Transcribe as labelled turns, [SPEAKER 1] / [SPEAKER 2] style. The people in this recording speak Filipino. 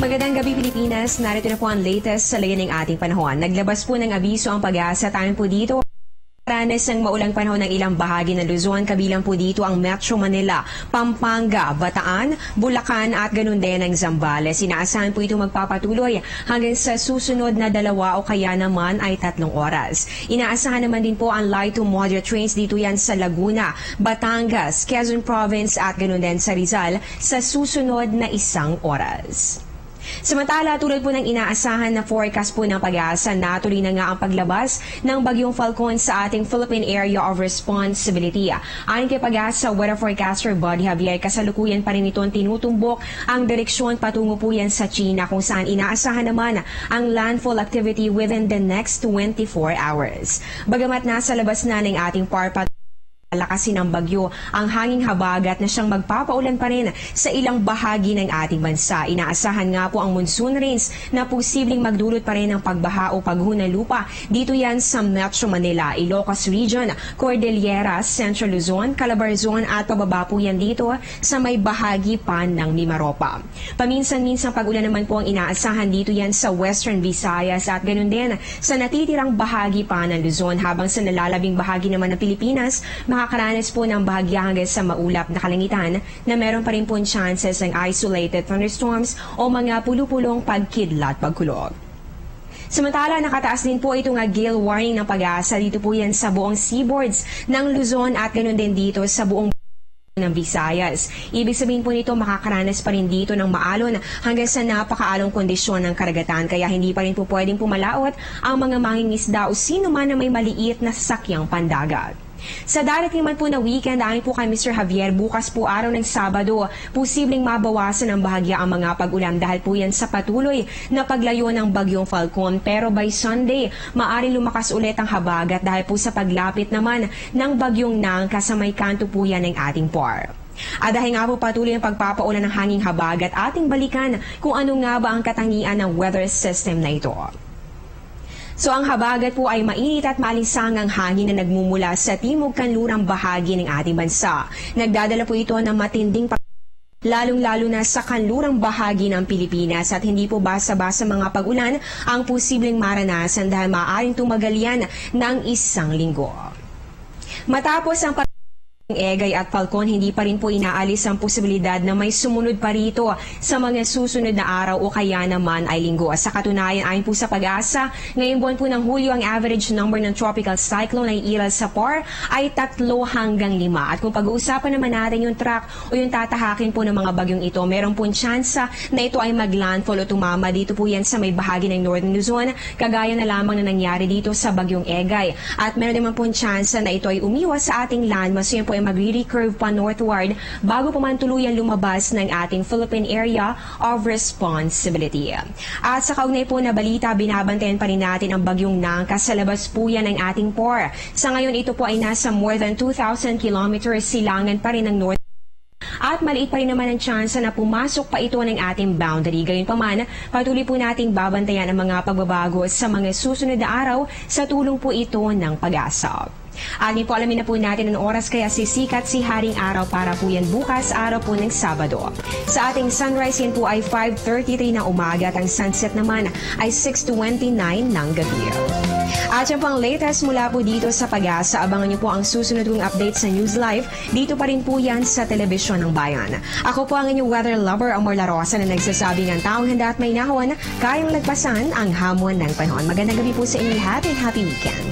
[SPEAKER 1] Magandang gabi Pilipinas, narito na po ang latest sa layan ng ating panahon. Naglabas po ng abiso ang Pag-asa tayo po dito. Ranas ng maulang panahon ng ilang bahagi ng Luzon, kabilang po dito ang Metro Manila, Pampanga, Bataan, Bulacan at ganun din ang Zambales. Inaasahan po ito magpapatuloy hanggang sa susunod na 2 o kaya naman ay 3 oras. Inaasahan naman din po ang light to moderate rains dito yan sa Laguna, Batangas, Quezon Province at ganun din sa Rizal sa susunod na 1 oras. Samantala, tulad po ng inaasahan na forecast po ng Pag-asa, natuloy na nga ang paglabas ng Bagyong Falcon sa ating Philippine Area of Responsibility. Ayon kay Pag-asa weather forecaster Buddy Javier, kasalukuyan pa rin itong tinutumbok ang direksyon patungo po yan sa China, kung saan inaasahan naman ang landfall activity within the next 24 hours. Bagamat nasa labas na ng ating PARPA, lakasin ng bagyo ang hanging habagat na siyang magpapaulan pa rin sa ilang bahagi ng ating bansa. Inaasahan nga po ang monsoon rains na posibleng magdulot pa rin ng pagbaha o pagguho ng lupa dito yan sa Metro Manila, Ilocos Region, Cordillera, Central Luzon, Calabarzon at pababa po yan dito sa may bahagi pa ng Mimaropa. Paminsan-minsang pag-ulan naman po ang inaasahan dito yan sa Western Visayas at ganun din sa natitirang bahagi pa ng Luzon, habang sa nalalabing bahagi naman ng Pilipinas, makakaranas po ng bahagya hanggang sa maulap na kalangitan na meron pa rin po chances ng isolated thunderstorms o mga pulupulong pagkidlat pagkulog. Samantala, nakataas din po itong gale warning ng Pag-asa dito po yan sa buong seaboards ng Luzon at ganoon din dito sa buong ng Visayas. Ibig sabihin po nito, makakaranas pa rin dito ng maalon hanggang sa napakaalong kondisyon ng karagatan, kaya hindi pa rin po pwedeng pumalaot ang mga mangingisda o sino man na may maliit na sasakyang pandagat. Sa darating man po na weekend, ayon po kay Mr. Javier, bukas po araw ng Sabado, posibleng mabawasan ng bahagya ang mga pag-ulan dahil po yan sa patuloy na paglayo ng Bagyong Falcon. Pero by Sunday, maaring lumakas ulit ang habagat dahil po sa paglapit naman ng Bagyong Nangka sa may kanto po yan ng ating PAR. At dahil nga po patuloy ang pagpapaulan ng hanging habagat, ating balikan kung ano nga ba ang katangian ng weather system na ito. So ang habagat po ay mainit at malinsangang hangin na nagmumula sa timog-kanlurang bahagi ng ating bansa. Nagdadala po ito ng matinding lalong-lalo na sa kanlurang bahagi ng Pilipinas, at hindi po basta-basta mga pag-ulan ang posibleng maranasan dahil maaaring tumagal yan ng 1 linggo. Matapos ang Egay at Falcon, hindi pa rin po inaalis ang posibilidad na may sumunod pa rito sa mga susunod na araw o kaya naman ay linggo. Sa katunayan, ayon po sa Pag-asa, ngayong buwan po ng Hulyo, ang average number ng tropical cyclone na iiral sa PAR ay 3 hanggang 5. At kung pag-uusapan naman natin yung track o yung tatahakin po ng mga bagyong ito, meron pong tsansa na ito ay maglandfall o tumama dito po yan sa may bahagi ng Northern Luzon, kagaya na lamang na nangyari dito sa Bagyong Egay. At meron naman pong tsansa na ito ay umiwas sa ating landmass, yun po magre-recurve pa northward bago pa man tuluyang lumabas ng ating Philippine Area of Responsibility. At sa kaugnay po na balita, binabantayan pa rin natin ang Bagyong Nangka sa labas po yan ng ating PAR. Sa ngayon, ito po ay nasa more than 2,000 kilometers silangan pa rin ng north. At maliit pa rin naman ang tsansa na pumasok pa ito ng ating boundary. Gayunpaman, patuloy po nating babantayan ang mga pagbabago sa mga susunod na araw sa tulong po ito ng Pag-asa. Anin po, alamin na po natin ang oras kaya sisikat si Haring Araw para po yan bukas, araw po ng Sabado. Sa ating sunrise, yan po ay 5:33 ng umaga at ang sunset naman ay 6:29 ng gabi. At yan po ang latest mula po dito sa Pag-asa. Abangan niyo po ang susunod kong update sa News Live. Dito pa rin po yan sa Telebisyon ng Bayan. Ako po ang inyong weather lover, Amor La Rosa, na nagsasabing ang taong handa at may nahon, kayang lagpasan ang hamon ng panahon. Magandang gabi po sa inyo lahat and happy weekend.